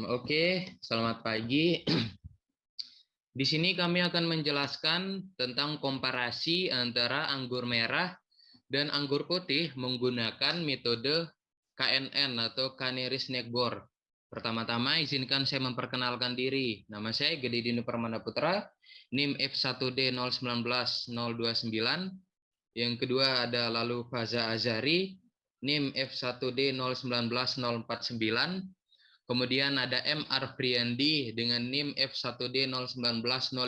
Oke, selamat pagi. Di sini kami akan menjelaskan tentang komparasi antara anggur merah dan anggur putih menggunakan metode KNN atau Canneries Neckbore. Pertama-tama izinkan saya memperkenalkan diri. Nama saya Gede Dino Permana Putra, NIM F1D019029. Yang kedua ada lalu Faza Azari, NIM F1D019049. Kemudian ada M. Arfriandi dengan NIM F1D019055.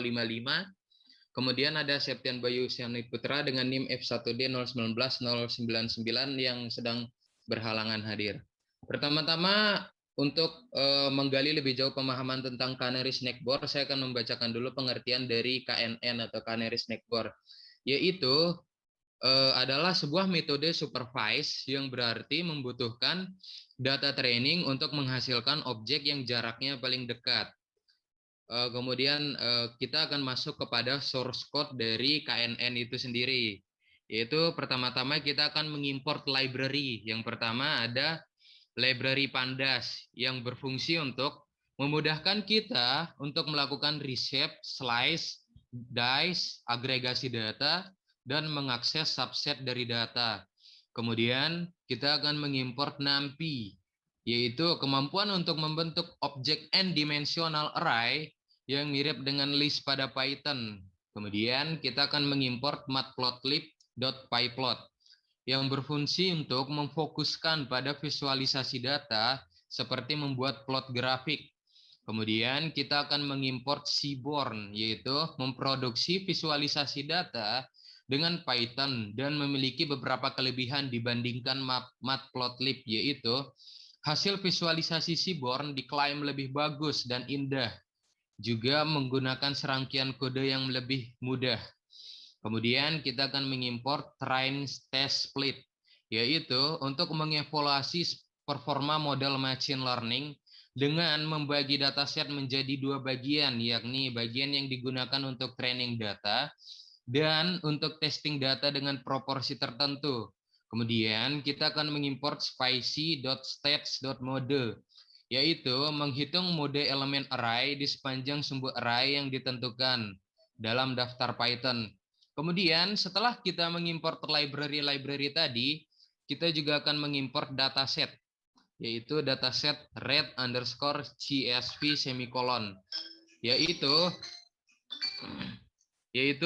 Kemudian ada Septian Bayu Syani Putra dengan NIM F1D019099 yang sedang berhalangan hadir. Pertama-tama untuk menggali lebih jauh pemahaman tentang Canneries Neckbore, saya akan membacakan dulu pengertian dari KNN atau Canneries Neckbore, yaitu adalah sebuah metode supervise yang berarti membutuhkan data training untuk menghasilkan objek yang jaraknya paling dekat. Kemudian kita akan masuk kepada source code dari KNN itu sendiri. Yaitu pertama-tama kita akan mengimport library. Yang pertama ada library Pandas yang berfungsi untuk memudahkan kita untuk melakukan reshape, slice, dice, agregasi data, dan mengakses subset dari data. Kemudian kita akan mengimport NumPy, yaitu kemampuan untuk membentuk objek n-dimensional array yang mirip dengan list pada Python. Kemudian kita akan mengimport matplotlib.pyplot yang berfungsi untuk memfokuskan pada visualisasi data seperti membuat plot grafik. Kemudian kita akan mengimport Seaborn, yaitu memproduksi visualisasi data dengan Python dan memiliki beberapa kelebihan dibandingkan matplotlib, yaitu hasil visualisasi Seaborn diklaim lebih bagus dan indah, juga menggunakan serangkaian kode yang lebih mudah. Kemudian kita akan mengimport train test split, yaitu untuk mengevaluasi performa model machine learning dengan membagi dataset menjadi dua bagian, yakni bagian yang digunakan untuk training data dan untuk testing data dengan proporsi tertentu. Kemudian kita akan mengimport spicy.stats.mode, yaitu menghitung mode elemen array di sepanjang sumbu array yang ditentukan dalam daftar Python. Kemudian setelah kita mengimport library tadi, kita juga akan mengimport dataset, yaitu dataset red_csv semikolon, yaitu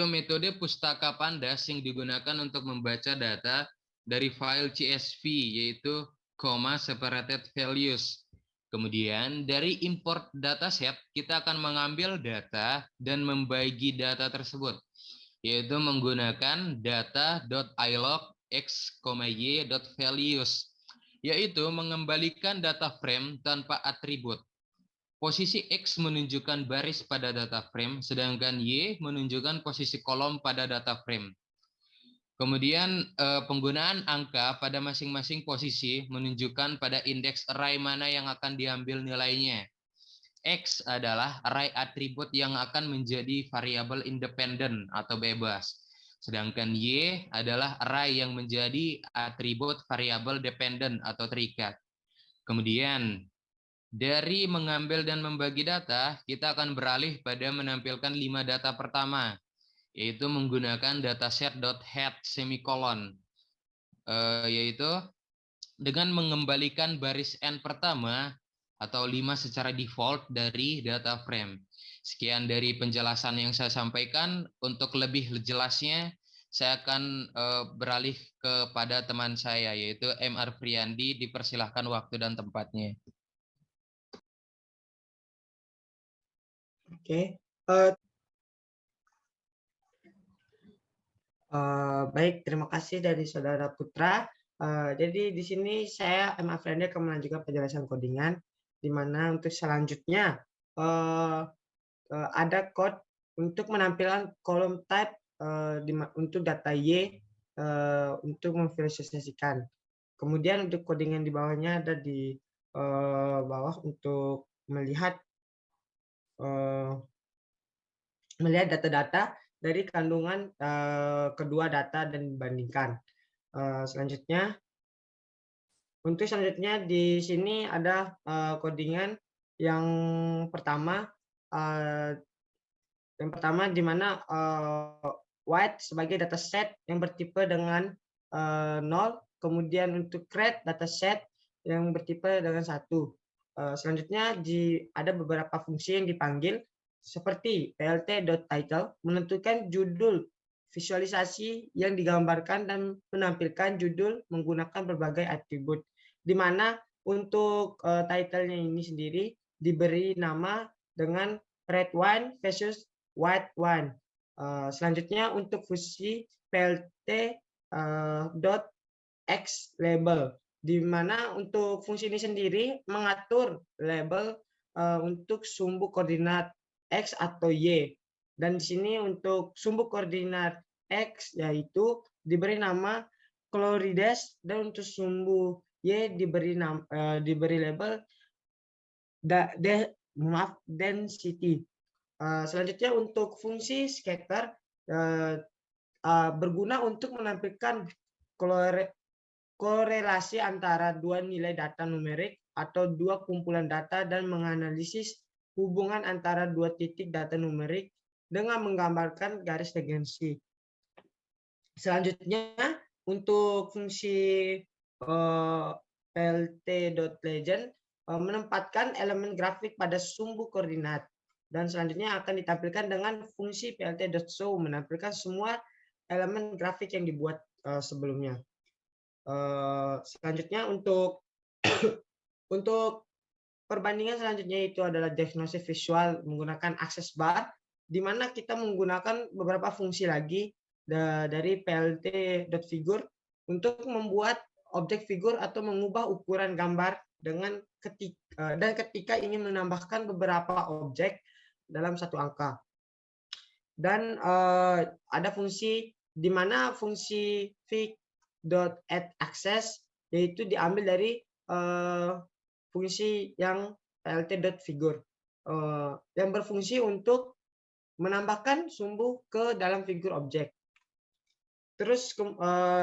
metode pustaka Pandas yang digunakan untuk membaca data dari file CSV, yaitu comma separated values. Kemudian dari import dataset kita akan mengambil data dan membagi data tersebut, yaitu menggunakan data.ilog x,y.values, yaitu mengembalikan data frame tanpa atribut. Posisi X menunjukkan baris pada data frame, sedangkan Y menunjukkan posisi kolom pada data frame. Kemudian penggunaan angka pada masing-masing posisi menunjukkan pada indeks array mana yang akan diambil nilainya. X adalah array atribut yang akan menjadi variabel independen atau bebas. Sedangkan Y adalah array yang menjadi atribut variabel dependen atau terikat. Kemudian dari mengambil dan membagi data, kita akan beralih pada menampilkan 5 data pertama, yaitu menggunakan dataset.head semikolon, yaitu dengan mengembalikan baris n pertama atau 5 secara default dari data frame. Sekian dari penjelasan yang saya sampaikan. Untuk lebih jelasnya, saya akan beralih kepada teman saya, yaitu M. Arfriandi. Dipersilahkan waktu dan tempatnya. Oke, baik, terima kasih dari Saudara Putra. Jadi di sini saya M. Afriandi akan melanjutkan penjelasan codingan, di mana untuk selanjutnya ada code untuk menampilkan kolom type untuk data Y untuk memvisualisasikan. Kemudian untuk codingan di bawahnya ada di bawah untuk melihat data-data dari kandungan kedua data dan dibandingkan. Selanjutnya di sini ada codingan Yang pertama, eh, di mana white sebagai dataset yang bertipe dengan 0, kemudian untuk red dataset yang bertipe dengan 1. Selanjutnya ada beberapa fungsi yang dipanggil seperti plt.title menentukan judul visualisasi yang digambarkan dan menampilkan judul menggunakan berbagai atribut, di mana untuk title-nya ini sendiri diberi nama dengan red one versus white one. Selanjutnya untuk fungsi plt dot x label, di mana untuk fungsi ini sendiri mengatur label untuk sumbu koordinat x atau y. Dan di sini untuk sumbu koordinat x yaitu diberi nama Chlorides, dan untuk sumbu y diberi label density. Selanjutnya untuk fungsi scatter berguna untuk menampilkan korelasi antara dua nilai data numerik atau dua kumpulan data dan menganalisis hubungan antara dua titik data numerik dengan menggambarkan garis tangensi. Selanjutnya untuk fungsi plt.legend menempatkan elemen grafik pada sumbu koordinat, dan selanjutnya akan ditampilkan dengan fungsi plt.show menampilkan semua elemen grafik yang dibuat sebelumnya. Selanjutnya untuk perbandingan selanjutnya itu adalah diagnosis visual menggunakan access bar, di mana kita menggunakan beberapa fungsi lagi dari plt.figure untuk membuat objek figur atau mengubah ukuran gambar dan ketika ingin menambahkan beberapa objek dalam satu angka. Dan ada fungsi di mana fungsi fig.addAccess yaitu diambil dari fungsi yang plt.figure yang berfungsi untuk menambahkan sumbu ke dalam figur objek. Terus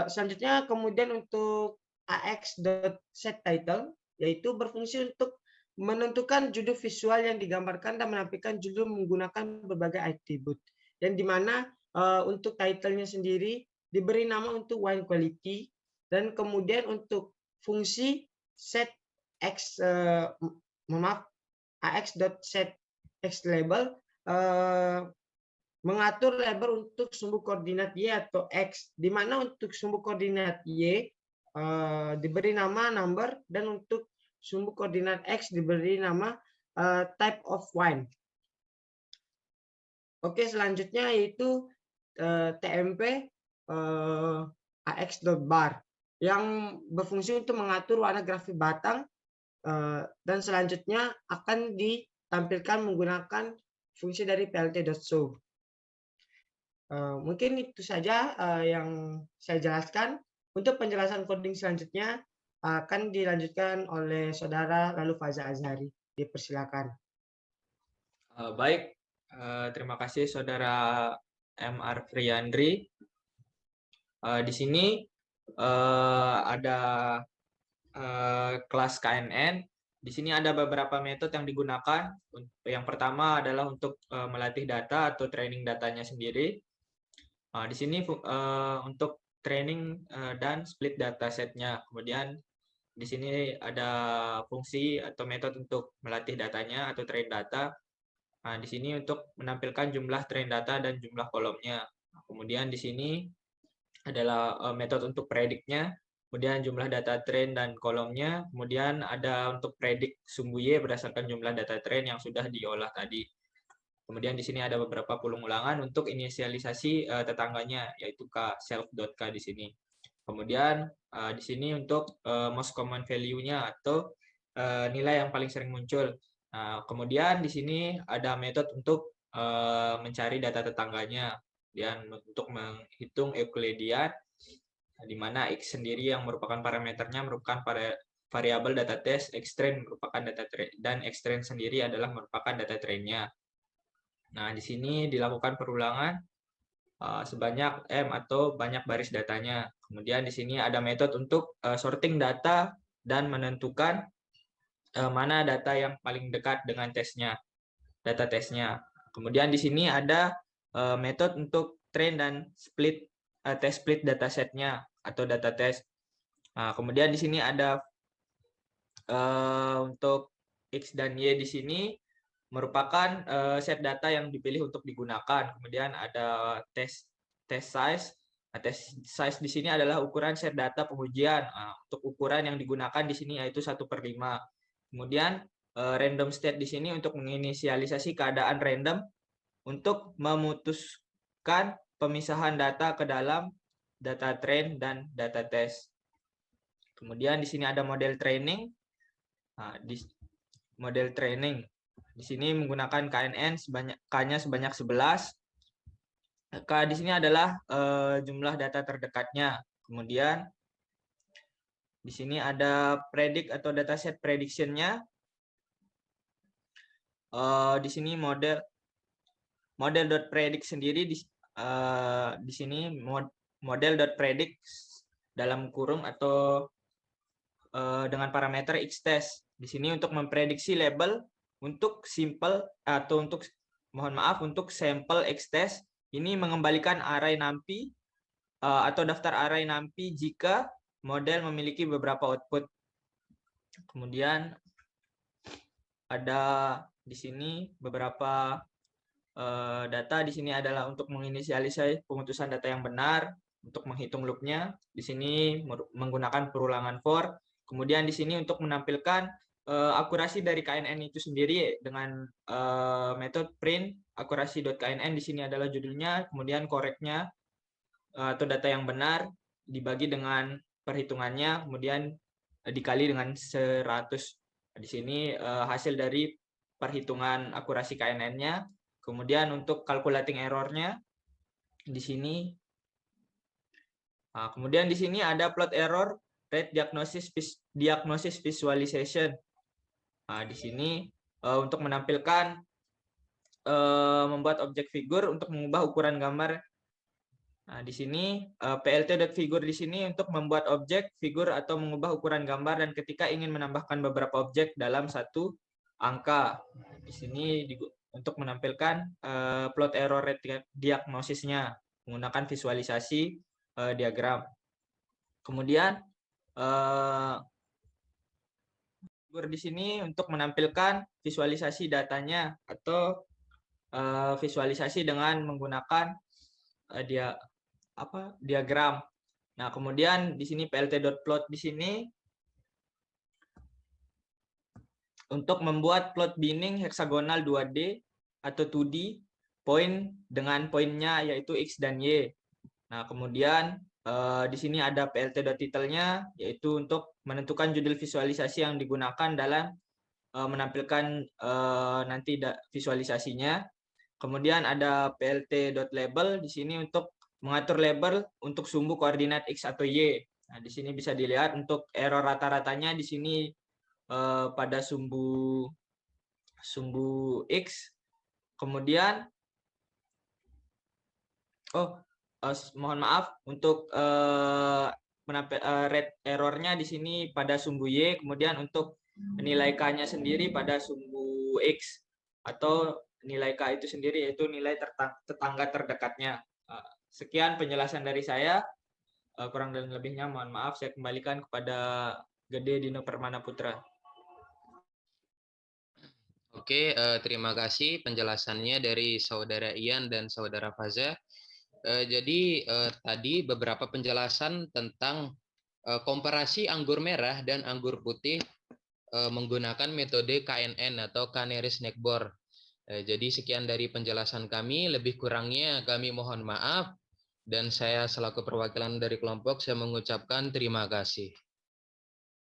selanjutnya kemudian untuk ax.setTitle yaitu berfungsi untuk menentukan judul visual yang digambarkan dan menampilkan judul menggunakan berbagai atribut, yang dimana untuk title-nya sendiri diberi nama untuk wine quality, dan kemudian untuk fungsi set x ax.setXlabel mengatur label untuk sumbu koordinat y atau x, di mana untuk sumbu koordinat y diberi nama number, dan untuk sumbu koordinat x diberi nama type of wine. Oke, selanjutnya yaitu tmp ax.bar yang berfungsi untuk mengatur warna grafik batang, dan selanjutnya akan ditampilkan menggunakan fungsi dari plt.show. Mungkin itu saja yang saya jelaskan. Untuk penjelasan coding selanjutnya akan dilanjutkan oleh saudara lalu Faza Azhari. Dipersilakan. Baik, terima kasih saudara M.R. Friandri. Di sini ada kelas KNN. Di sini ada beberapa metode yang digunakan. Yang pertama adalah untuk melatih data atau training datanya sendiri. Di sini untuk training dan split data setnya. Kemudian di sini ada fungsi atau metode untuk melatih datanya atau train data. Di sini untuk menampilkan jumlah train data dan jumlah kolomnya. Kemudian di sini adalah metode untuk prediknya. Kemudian jumlah data train dan kolomnya. Kemudian ada untuk predik sumbu Y berdasarkan jumlah data train yang sudah diolah tadi. Kemudian di sini ada beberapa ulangan untuk inisialisasi tetangganya, yaitu self.k di sini. Kemudian di sini untuk most common value-nya atau nilai yang paling sering muncul. Kemudian di sini ada metode untuk mencari data tetangganya dan untuk menghitung Euclidean, di mana X sendiri yang merupakan parameternya merupakan variabel data test, X train merupakan data train, dan X train sendiri adalah merupakan data trainnya. Nah, di sini dilakukan perulangan sebanyak M atau banyak baris datanya. Kemudian di sini ada metode untuk sorting data dan menentukan mana data yang paling dekat dengan tesnya, data tesnya. Kemudian di sini ada metode untuk train dan split test split datasetnya atau data test. Nah, kemudian di sini ada untuk X dan Y di sini merupakan set data yang dipilih untuk digunakan. Kemudian ada test size. Nah, test size di sini adalah ukuran set data pengujian. Nah, untuk ukuran yang digunakan di sini yaitu 1/5. Kemudian random state di sini untuk menginisialisasi keadaan random untuk memutuskan pemisahan data ke dalam data train dan data test. Kemudian di sini ada model training. Nah, di model training di sini menggunakan KNN K-nya sebanyak 11. K di sini adalah jumlah data terdekatnya. Kemudian di sini ada predict atau dataset prediction-nya. Di sini model.predict sendiri di sini model.predict dalam kurung atau dengan parameter xtest. Di sini untuk memprediksi label untuk untuk sampel xtest ini mengembalikan array NumPy atau daftar array NumPy jika model memiliki beberapa output. Kemudian ada di sini beberapa data. Di sini adalah untuk menginisialisasi pemutusan data yang benar, untuk menghitung loop-nya. Di sini menggunakan perulangan for. Kemudian di sini untuk menampilkan akurasi dari KNN itu sendiri dengan metode print akurasi.knn. Di sini adalah judulnya, kemudian koreknya atau data yang benar dibagi dengan perhitungannya, kemudian dikali dengan 100. Di sini hasil dari perhitungan akurasi KNN-nya. Kemudian untuk calculating error-nya di sini. Nah, kemudian di sini ada plot error rate diagnosis visualization. Nah, di sini untuk menampilkan membuat objek figur untuk mengubah ukuran gambar. Nah, di sini plt.figure di sini untuk membuat objek figur atau mengubah ukuran gambar dan ketika ingin menambahkan beberapa objek dalam satu angka. Di sini untuk menampilkan plot error rate diagnosisnya menggunakan visualisasi diagram. Kemudian figur di sini untuk menampilkan visualisasi datanya atau visualisasi dengan menggunakan diagram. Nah, kemudian di sini plt.plot di sini untuk membuat plot binning heksagonal 2D atau 2D point dengan poinnya yaitu X dan Y. Nah, kemudian di sini ada plt.title-nya yaitu untuk menentukan judul visualisasi yang digunakan dalam menampilkan nanti visualisasinya. Kemudian ada plt.label di sini untuk mengatur label untuk sumbu koordinat X atau Y. Nah, di sini bisa dilihat untuk error rata-ratanya di sini pada sumbu X. Kemudian mohon maaf untuk rate errornya di sini pada sumbu Y, kemudian untuk nilai K-nya sendiri pada sumbu X atau nilai K itu sendiri yaitu nilai tetangga terdekatnya. Sekian penjelasan dari saya. Kurang dan lebihnya mohon maaf, saya kembalikan kepada Gede Dino Permana Putra. Oke, terima kasih penjelasannya dari Saudara Ian dan Saudara Faza. Jadi tadi beberapa penjelasan tentang komparasi anggur merah dan anggur putih menggunakan metode KNN atau Canary Snake Bore. Jadi sekian dari penjelasan kami, lebih kurangnya kami mohon maaf dan saya selaku perwakilan dari kelompok saya mengucapkan terima kasih.